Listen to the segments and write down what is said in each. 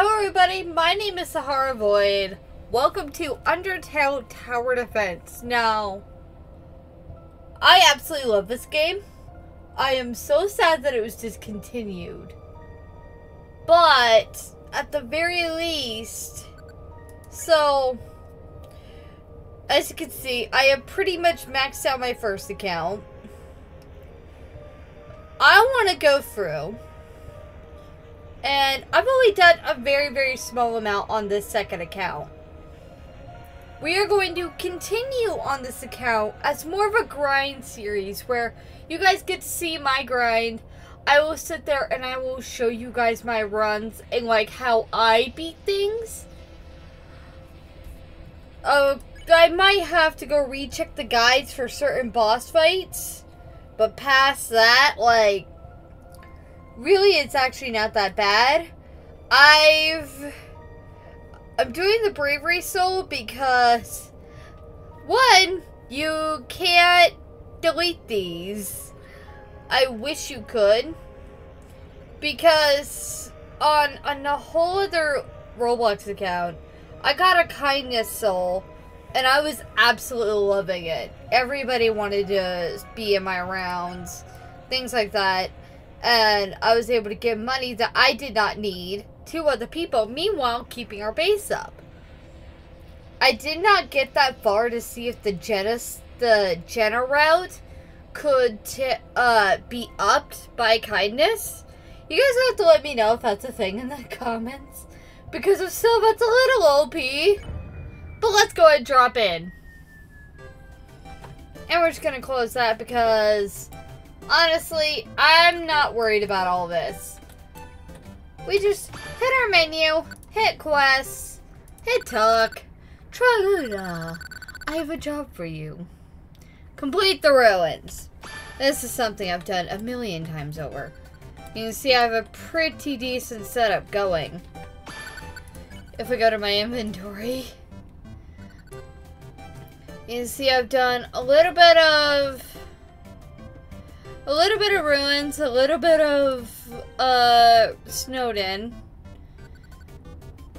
Hello everybody, my name is Sahara Void. Welcome to Undertale Tower Defense. Now, I absolutely love this game. I am so sad that it was discontinued. But, at the very least, so, as you can see, I have pretty much maxed out my first account. I want to go through, and I've only done a very, very small amount on this second account. We are going to continue on this account as more of a grind series where you guys get to see my grind. I will sit there and I will show you guys my runs and like how I beat things. I might have to go recheck the guides for certain boss fights. But past that, like, really it's actually not that bad. I'm doing the bravery soul because, one, you can't delete these. I wish you could. Because on a whole other Roblox account, I got a kindness soul. And I was absolutely loving it. Everybody wanted to be in my rounds. Things like that. And I was able to give money that I did not need to other people. Meanwhile, keeping our base up. I did not get that far to see if the Jenna route could be upped by kindness. You guys have to let me know if that's a thing in the comments. Because if so, that's a little OP. But let's go ahead and drop in. And we're just going to close that because, honestly, I'm not worried about all this. We just hit our menu, hit quests, hit talk. Tra-la-la. I have a job for you. Complete the ruins. This is something I've done a million times over. You can see I have a pretty decent setup going. If we go to my inventory, you can see I've done a little bit of ruins, a little bit of Snowden.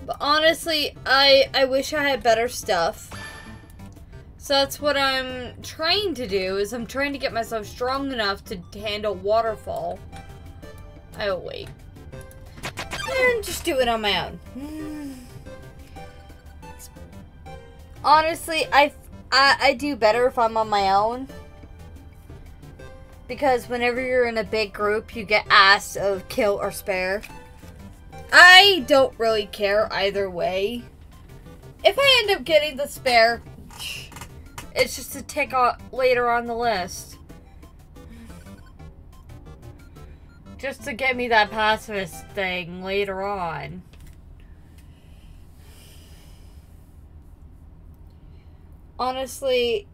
But honestly, I wish I had better stuff. So that's what I'm trying to do, is I'm trying to get myself strong enough to handle waterfall. I will wait. And just do it on my own. Honestly, I do better if I'm on my own. Because whenever you're in a big group, you get asked of kill or spare. I don't really care either way. If I end up getting the spare, it's just a tick later on the list. Just to get me that pacifist thing later on. Honestly,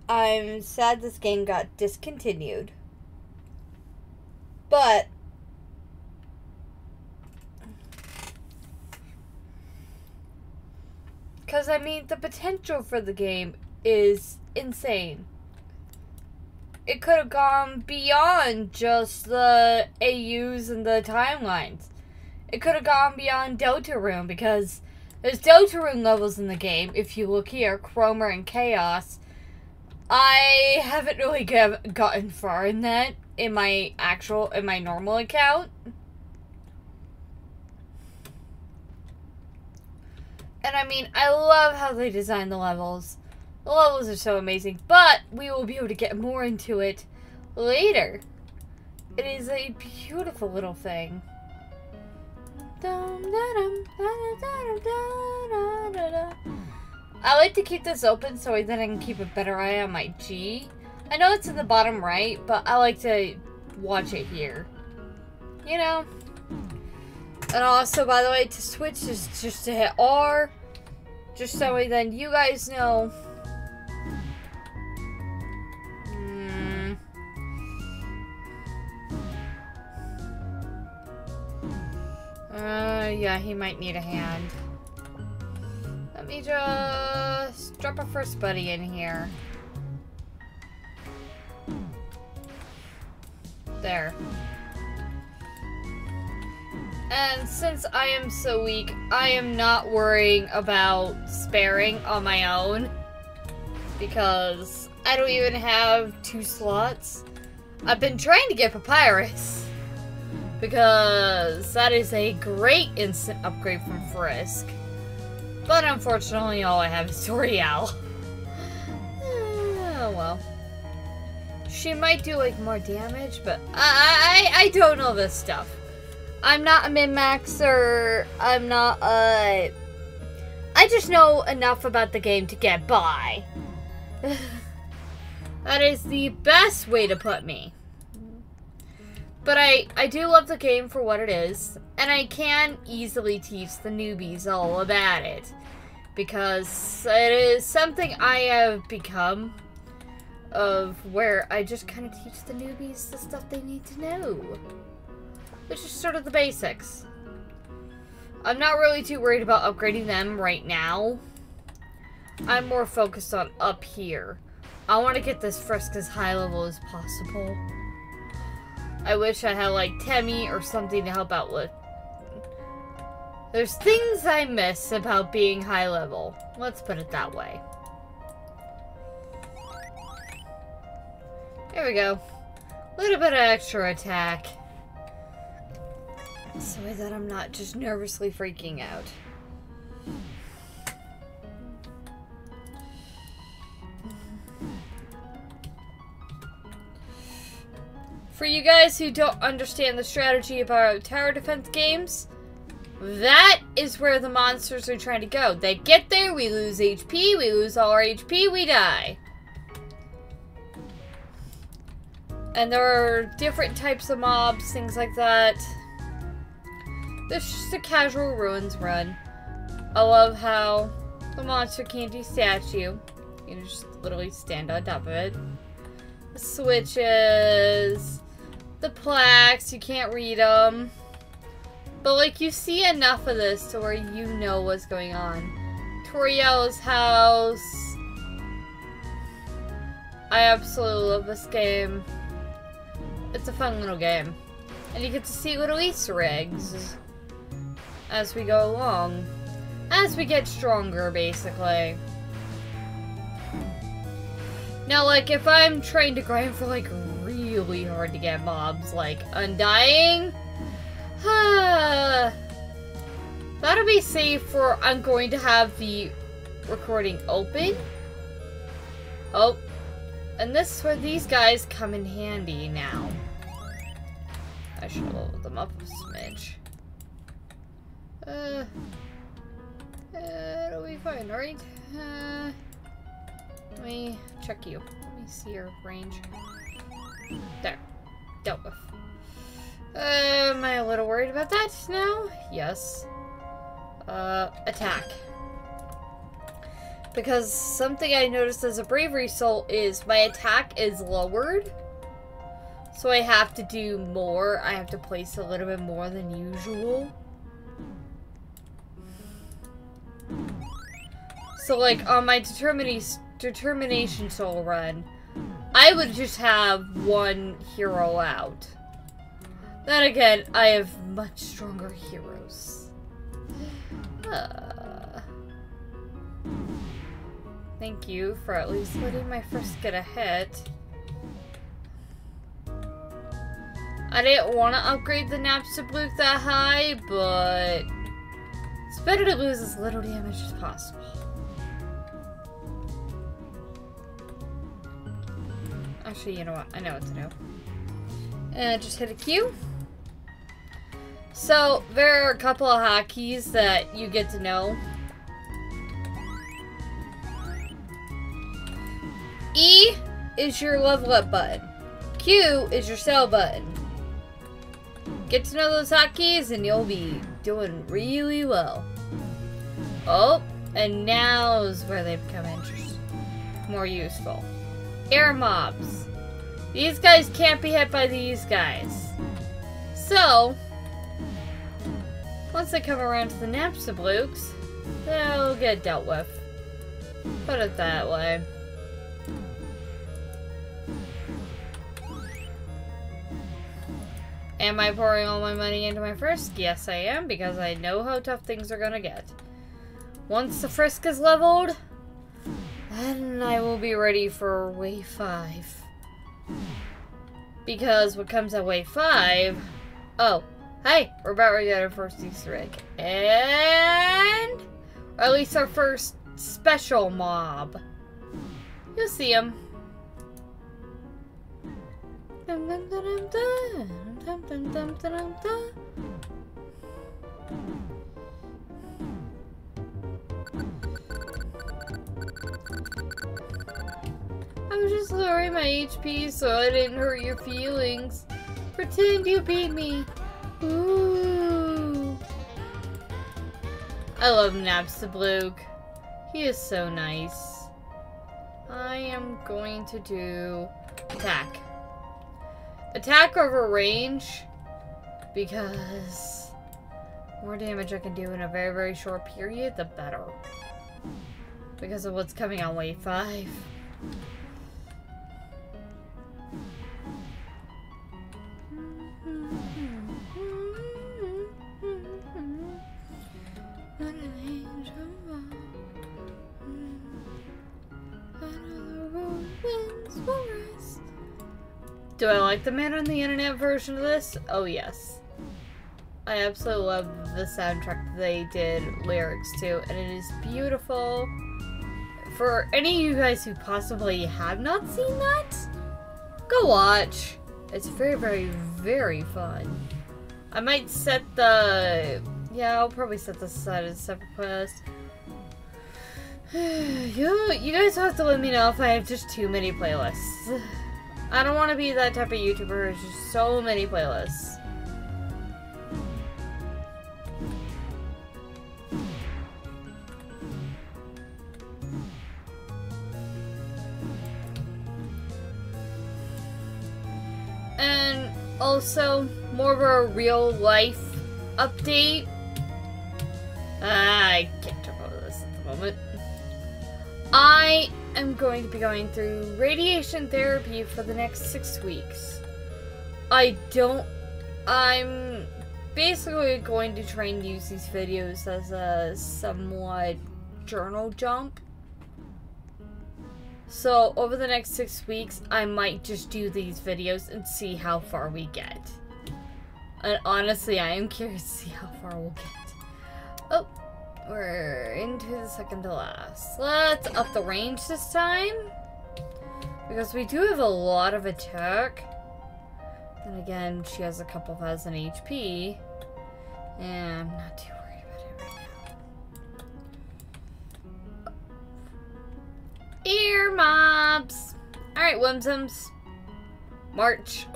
I'm sad this game got discontinued. But because, I mean, the potential for the game is insane. It could have gone beyond just the AUs and the timelines. It could have gone beyond Deltarune, because there's Deltarune levels in the game. If you look here, Chroma and Chaos. I haven't really gotten far in that in my normal account. And I mean, I love how they design the levels. The levels are so amazing, but we will be able to get more into it later. It is a beautiful little thing. I like to keep this open so then I can keep a better eye on my G. I know it's in the bottom right, but I like to watch it here. You know? And also, by the way, to switch is just to hit R. Just so then you guys know. Yeah, he might need a hand. Let me just drop a first buddy in here. There. And since I am so weak, I am not worrying about sparing on my own. Because I don't even have 2 slots. I've been trying to get Papyrus. Because that is a great instant upgrade from Frisk. But unfortunately, all I have is Toriel. Oh well. She might do like more damage, but I don't know this stuff. I'm not a min-maxer. I'm not I just know enough about the game to get by. That is the best way to put me. But I do love the game for what it is, and I can easily teach the newbies all about it. Because it is something I have become, of where I just kind of teach the newbies the stuff they need to know. Which is sort of the basics. I'm not really too worried about upgrading them right now. I'm more focused on up here. I want to get this Frisk as high level as possible. I wish I had like Temmie or something to help out with. There's things I miss about being high level. Let's put it that way. There we go. A little bit of extra attack. So that I'm not just nervously freaking out. For you guys who don't understand the strategy about tower defense games, that is where the monsters are trying to go. They get there, we lose HP, we lose all our HP, we die. And there are different types of mobs, things like that. This is just a casual ruins run. I love how the monster can't detach you. You can just literally stand on top of it. The switches, the plaques, you can't read them. But like you see enough of this to where you know what's going on. Toriel's house. I absolutely love this game. It's a fun little game. And you get to see little Easter eggs as we go along. As we get stronger, basically. Now, like, if I'm trying to grind for, like, really hard to get mobs, like Undying, that'll be safe for I'm going to have the recording open. Oh, and this is where these guys come in handy now. I should have leveled them up a smidge. It'll be fine, right? Let me check you. Let me see your range. There. Dealt with. Am I a little worried about that now? Yes. Attack. Because something I noticed as a bravery soul is my attack is lowered. So I have to do more. I have to place a little bit more than usual. So like on my determination soul run, I would just have one hero out. Then again, I have much stronger heroes. Thank you for at least letting my Frisk get a hit. I didn't want to upgrade the Napstablook that high, but it's better to lose as little damage as possible. Actually, you know what? I know what to do. And just hit a Q. So, there are a couple of hotkeys that you get to know. E is your level up button. Q is your sell button. Get to know those hotkeys and you'll be doing really well. Oh, and now is where they become more useful. Air mobs. These guys can't be hit by these guys. So, once they come around to the Napstablooks, they'll get dealt with. Put it that way. Am I pouring all my money into my Frisk? Yes, I am, because I know how tough things are gonna get. Once the Frisk is leveled, then I will be ready for Wave 5. Because what comes at Wave 5... Oh, hey, we're about to get our first Easter egg. And... or at least our first special mob. You'll see him. Dum, dum, dum, dum, dum, dum, dum, dum, dum. I was just lowering my HP so I didn't hurt your feelings. Pretend you beat me. Ooh. I love Napstablook. He is so nice. I am going to do attack. Attack over range, because more damage I can do in a very, very short period, the better. Because of what's coming on Wave 5. Do I like the man on the internet version of this? Oh yes. I absolutely love the soundtrack that they did lyrics to, and it is beautiful. For any of you guys who possibly have not seen that, go watch. It's very, very, very fun. I might set the... yeah, I'll probably set this aside as a separate playlist. You guys have to let me know if I have just too many playlists. I don't want to be that type of YouTuber who has just so many playlists. And also, more of a real life update. I can't talk about this at the moment. I am going to be going through radiation therapy for the next 6 weeks. I'm basically going to try and use these videos as a somewhat journal jump. So over the next 6 weeks, I might just do these videos and see how far we get. And honestly, I am curious to see how far we'll get. Oh. We're into the second to last. Let's up the range this time. Because we do have a lot of attack. And again, she has a couple thousand HP. And I'm not too worried about it right now. Ear mobs! Alright, Whimsums. March.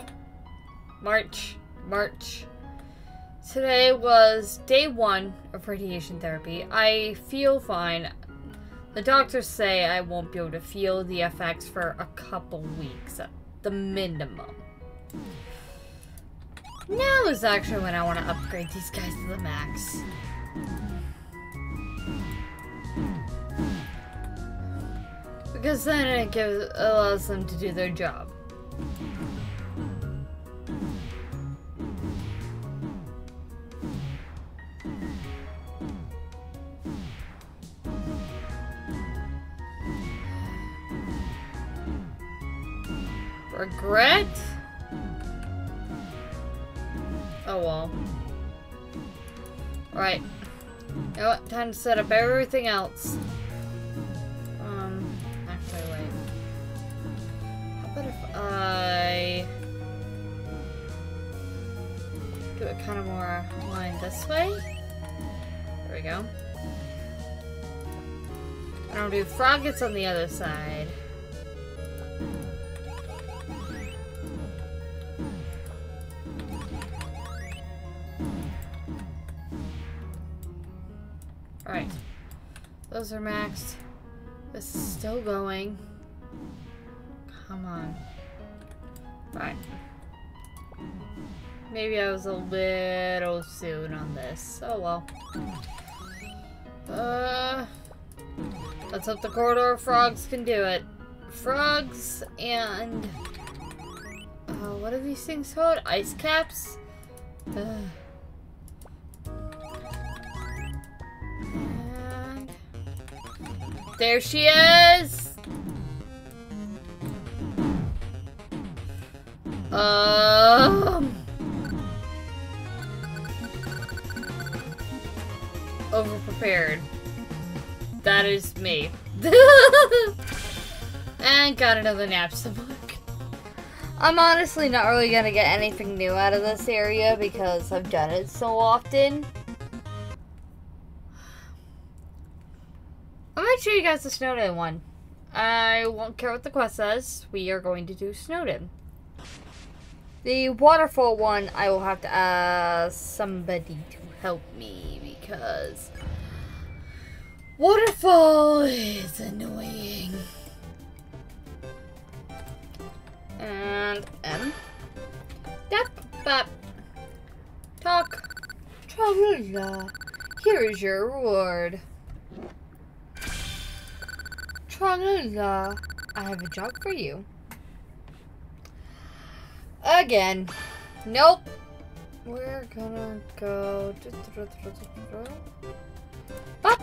March. March. Today was day 1 of radiation therapy. I feel fine. The doctors say I won't be able to feel the effects for a couple weeks at the minimum. Now is actually when I want to upgrade these guys to the max. Because then it allows them to do their job. Regret? Oh well. Alright. You know what? Time to set up everything else. Actually, wait. How about if I do it kind of more aligned this way? There we go. And I'll do Froggets on the other side. Alright. Those are maxed. This is still going. Come on. Alright. Maybe I was a little soon on this. Oh well. Let's hope the corridor of frogs can do it. Frogs and... what are these things called? Ice caps? And there she is! Overprepared. That is me. And got another napkin book. I'm honestly not really gonna get anything new out of this area because I've done it so often. I'm gonna show you guys the Snowden one. I won't care what the quest says. We are going to do Snowden. The waterfall one, I will have to ask somebody to help me because waterfall is annoying. And M. Dap, bap. Talk. Tra-la-la. Here is your reward. Tra-la-la. I have a job for you. Again. Nope. We're gonna go. Ah!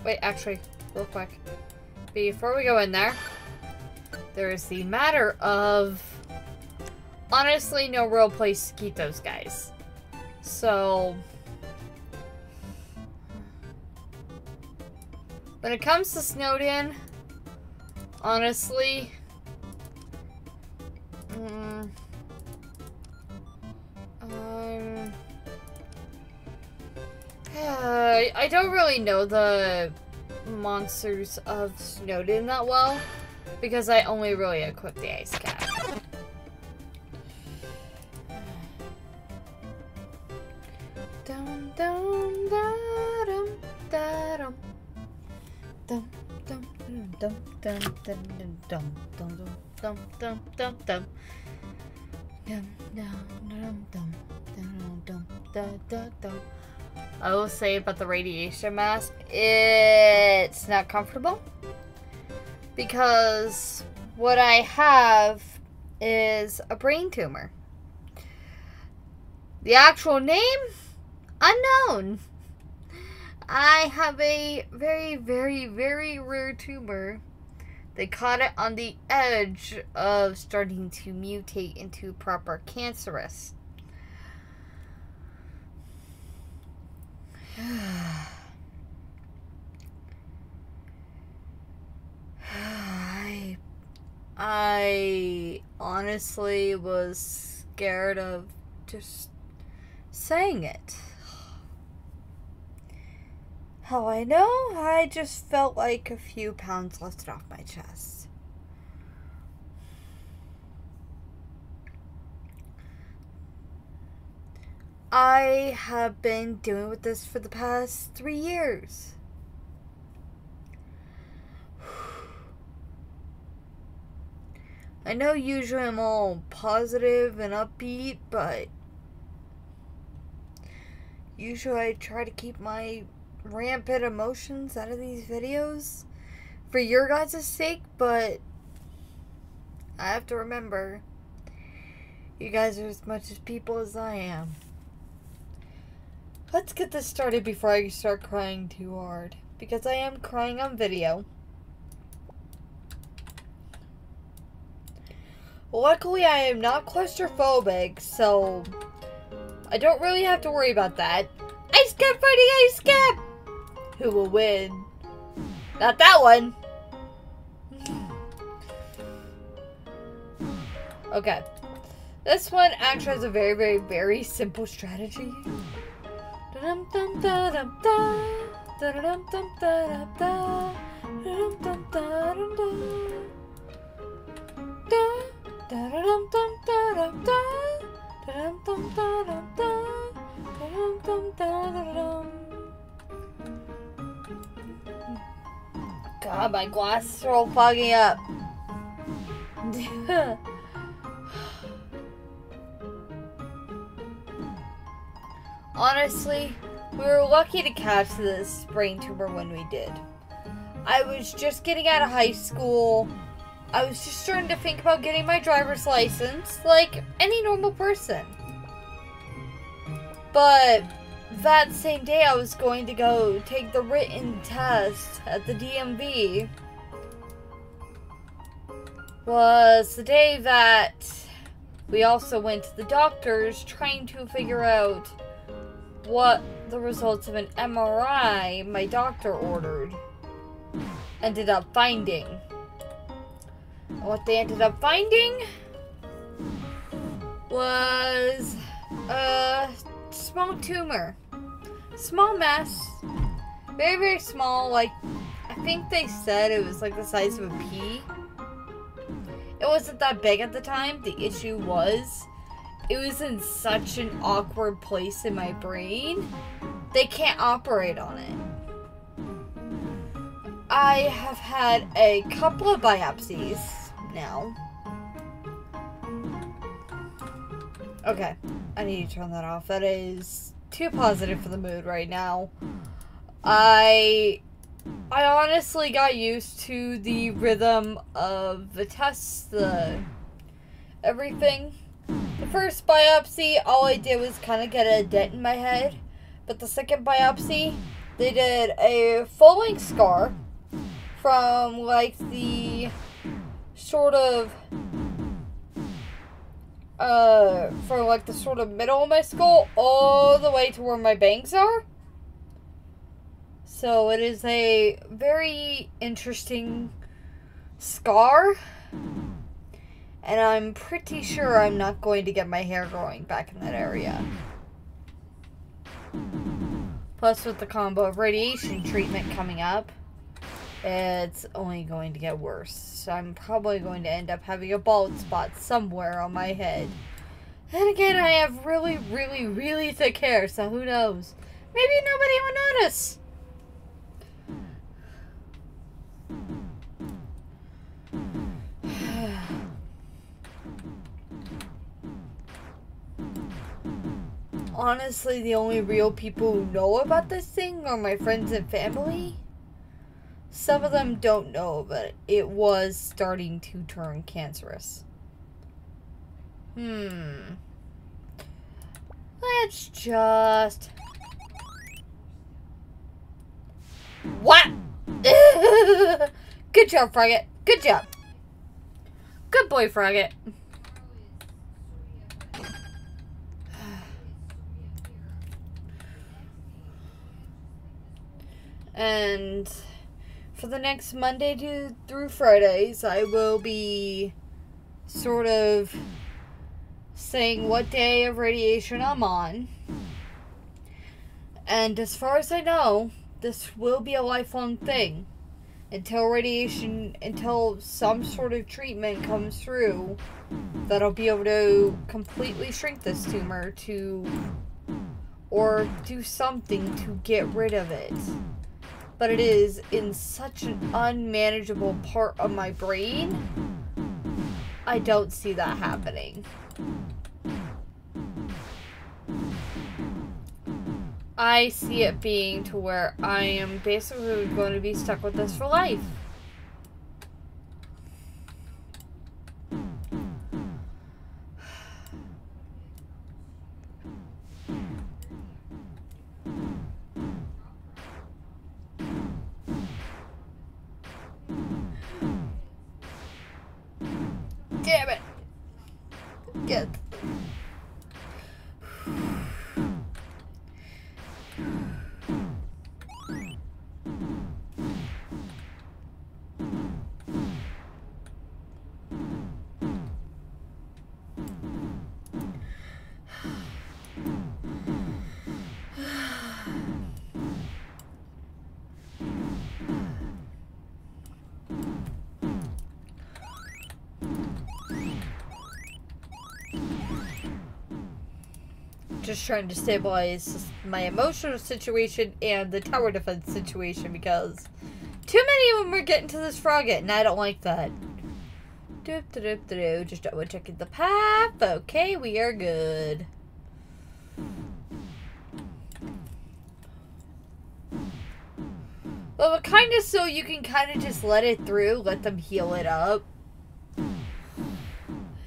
Wait, actually, real quick. Before we go in there, there is the matter of honestly no real place to keep those guys. So when it comes to Snowden, honestly, I don't really know the monsters of Snowden that well because I only really equipped the ice cap. Dum dum da dum da dum dum dum dum dum dum dum dum dum dum dum dum dum. I will say about the radiation mask, it's not comfortable because what I have is a brain tumor. The actual name, unknown. I have a very, very, very rare tumor. They caught it on the edge of starting to mutate into proper cancerous. I honestly was scared of just saying it. How I know? I just felt like a few pounds lifted off my chest. I have been dealing with this for the past 3 years. I know usually I'm all positive and upbeat, but usually I try to keep my rampant emotions out of these videos for your guys' sake, but I have to remember you guys are as much as people as I am. Let's get this started before I start crying too hard, because I am crying on video. Luckily, I am not claustrophobic, so I don't really have to worry about that. Ice Cap fighting Ice Cap! Who will win? Not that one! Okay. This one actually has a very, very, very simple strategy. God, my glasses are all fogging up. Honestly, we were lucky to catch this brain tumor when we did. I was just getting out of high school. I was just starting to think about getting my driver's license, like any normal person. But that same day I was going to go take the written test at the DMV. Was the day that we also went to the doctors trying to figure out what the results of an MRI my doctor ordered ended up finding. And what they ended up finding was a small tumor. Small mass. Very, very small. Like, I think they said it was like the size of a pea. It wasn't that big at the time. The issue was, it was in such an awkward place in my brain. They can't operate on it. I have had a couple of biopsies now. Okay, I need to turn that off. That is too positive for the mood right now. I honestly got used to the rhythm of the tests, everything. The first biopsy, all I did was kind of get a dent in my head. But the second biopsy, they did a full-length scar from, like, the sort of, from, like, the sort of middle of my skull all the way to where my bangs are. So it is a very interesting scar. And I'm pretty sure I'm not going to get my hair growing back in that area. Plus, with the combo of radiation treatment coming up, it's only going to get worse. So I'm probably going to end up having a bald spot somewhere on my head. And again, I have really, really, really thick hair, so who knows? Maybe nobody will notice. Honestly, the only real people who know about this thing are my friends and family. Some of them don't know, but it was starting to turn cancerous. Let's just... What? Good job, Frogget. Good job. Good boy, Frogget. And for the next Monday through Fridays, I will be sort of saying what day of radiation I'm on. And as far as I know, this will be a lifelong thing. Until some sort of treatment comes through that'll be able to completely shrink this tumor or do something to get rid of it. But it is in such an unmanageable part of my brain, I don't see that happening. I see it being to where I am basically going to be stuck with this for life. Damn it. Get. Just trying to stabilize my emotional situation and the tower defense situation because too many of them are getting to this Frogget and I don't like that. Just double checking the path. Okay, we are good. Well, kind of so you can kind of just let it through, let them heal it up.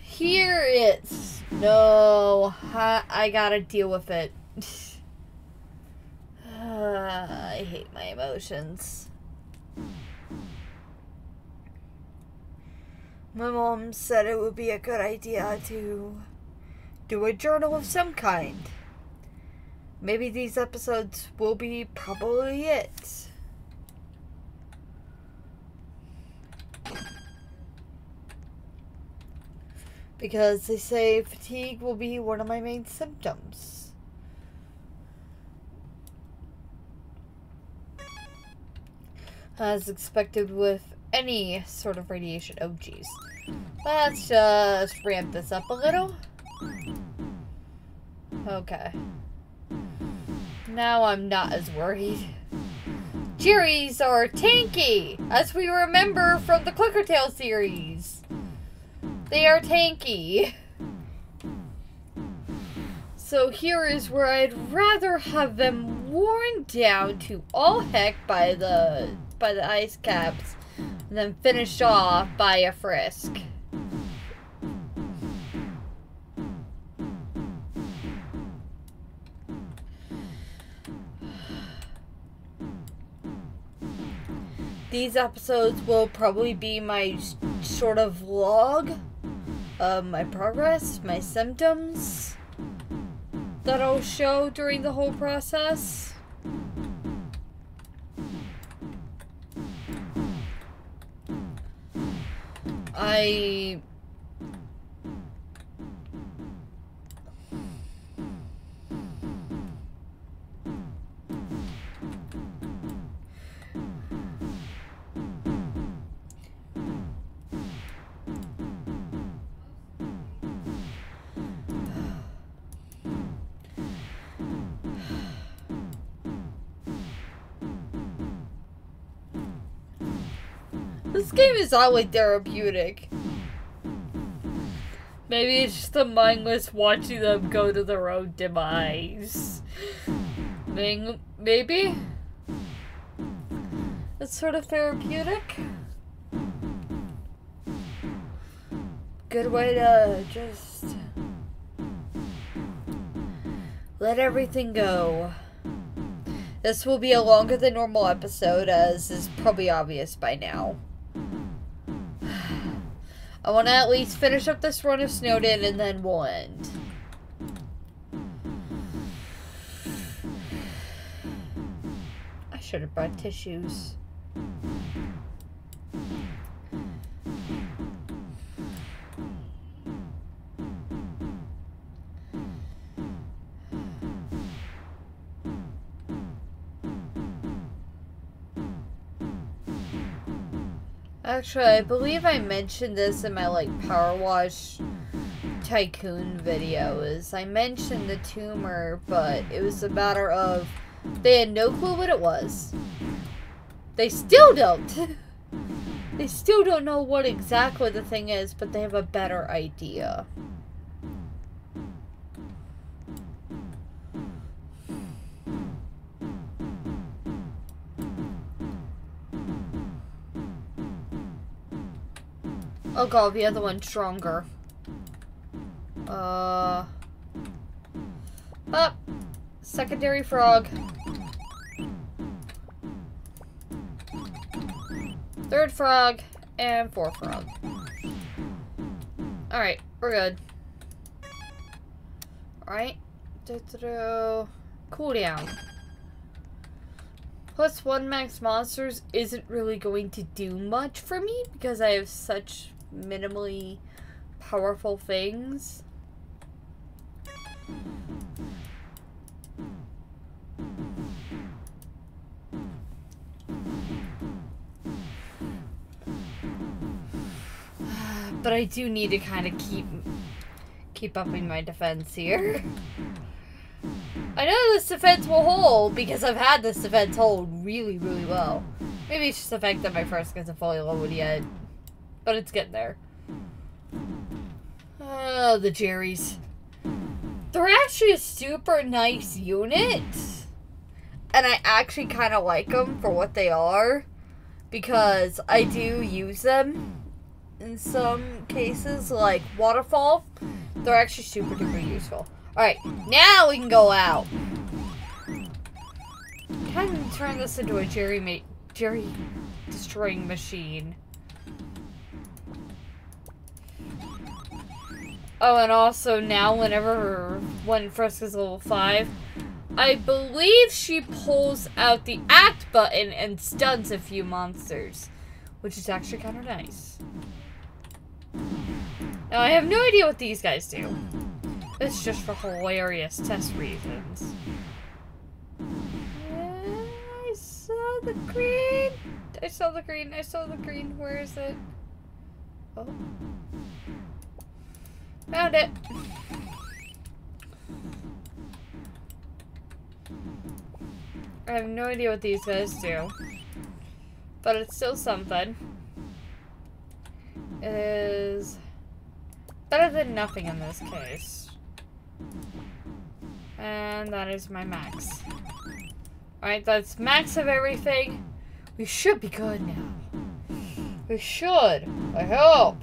Here it's... No, I gotta deal with it. I hate my emotions. My mom said it would be a good idea to do a journal of some kind. Maybe these episodes will be probably it. Because they say fatigue will be one of my main symptoms. As expected with any sort of radiation. Oh, geez. Let's just ramp this up a little. Okay. Now I'm not as worried. Jerry's are tanky, as we remember from the Clickertail series. They are tanky. So here is where I'd rather have them worn down to all heck by the ice caps than finished off by a frisk. These episodes will probably be my sort of vlog of my progress, my symptoms that I'll show during the whole process. This game is oddly therapeutic. Maybe it's just the mindless watching them go to their own demise. Maybe? It's sort of therapeutic. Good way to just let everything go. This will be a longer than normal episode, as is probably obvious by now. I want to at least finish up this run of Snowden and then we'll end. I should have brought tissues. Actually, I believe I mentioned this in my, Power Wash Tycoon videos. I mentioned the tumor, but it was a matter of they had no clue what it was. They still don't. They still don't know what exactly the thing is, but they have a better idea. Oh god, the other one's stronger. Secondary frog. Third frog. And fourth frog. Alright, we're good. Alright. Cooldown. Plus 1 max monsters isn't really going to do much for me because I have such minimally powerful things. But I do need to kind of keep upping my defense here. I know this defense will hold because I've had this defense hold really, really well. Maybe it's just the fact that my first isn't fully loaded yet. But it's getting there. Oh, the Jerrys. They're actually a super nice unit. And I actually kind of like them for what they are. Because I do use them in some cases. Like Waterfall. They're actually super duper useful. Alright, now we can go out. Can turn this into a Jerry destroying machine. Oh, and also now when Frisk is level 5, I believe she pulls out the act button and stuns a few monsters, which is actually kind of nice. Now, I have no idea what these guys do. It's just for hilarious test reasons. I saw the green. I saw the green. I saw the green. Where is it? Oh. Found it. I have no idea what these guys do. But it's still something. It is better than nothing in this case. And that is my max. Alright, that's max of everything. We should be good now. We should. I hope.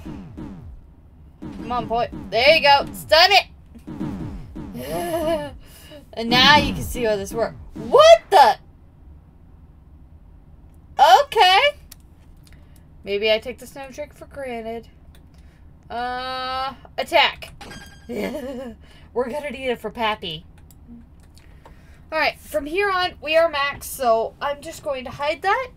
Come on, boy. There you go. Stun it! And now you can see how this works. What the? Okay. Maybe I take the snow trick for granted. Attack. We're gonna need it for Pappy. Alright, from here on, we are max, so I'm just going to hide that.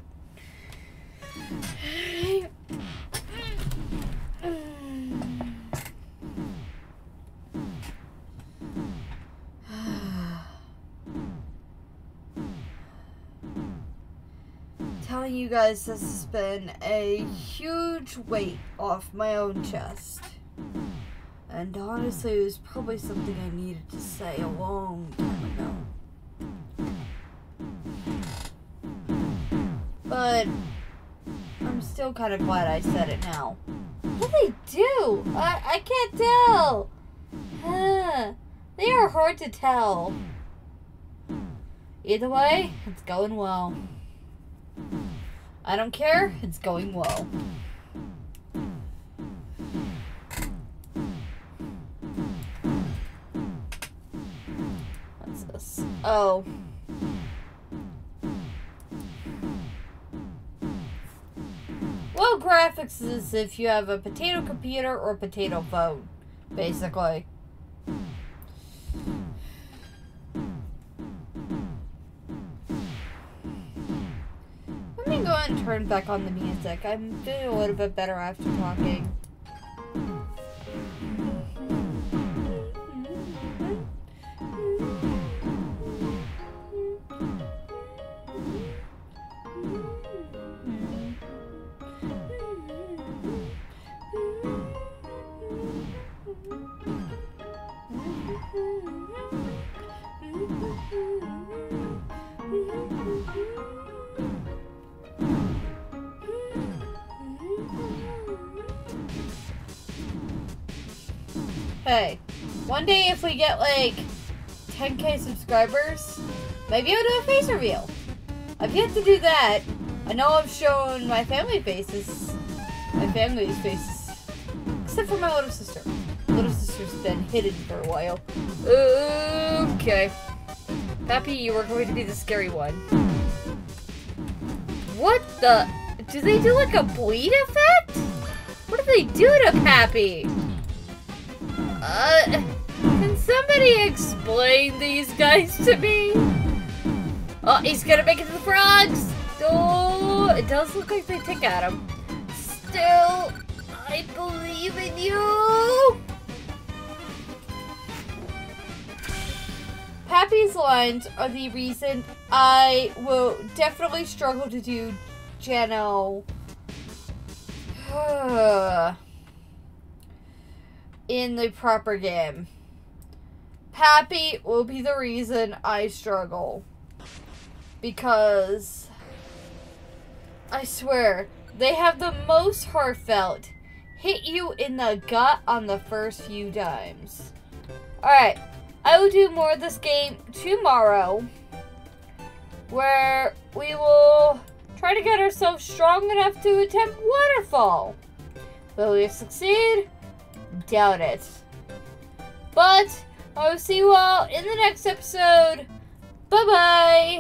Telling you guys this has been a huge weight off my own chest. And honestly, it was probably something I needed to say a long time ago. But I'm still kind of glad I said it now. What do they do? I can't tell. They are hard to tell. Either way, it's going well. I don't care, it's going well. What's this? Oh. Well, graphics is if you have a potato computer or a potato phone, basically. Let me go ahead and turn back on the music. I'm feeling a little bit better after talking. Hey, one day if we get like 10k subscribers, maybe I'll do a face reveal. I've yet to do that. I know I've shown my family faces. My family's faces. Except for my little sister. Little sister's been hidden for a while. Okay. Pappy, you are going to be the scary one. What the? Do they do like a bleed effect? What do they do to Pappy? Can somebody explain these guys to me? Oh, he's gonna make it to the frogs! Oh, it does look like they tick at him. Still, I believe in you! Pappy's lines are the reason I will definitely struggle to do Jano. In the proper game. Pappy will be the reason I struggle. Because I swear, they have the most heartfelt hit you in the gut on the first few times. Alright, I will do more of this game tomorrow, where we will try to get ourselves strong enough to attempt Waterfall. Will we succeed? Doubt it. But I will see you all in the next episode. Bye-bye.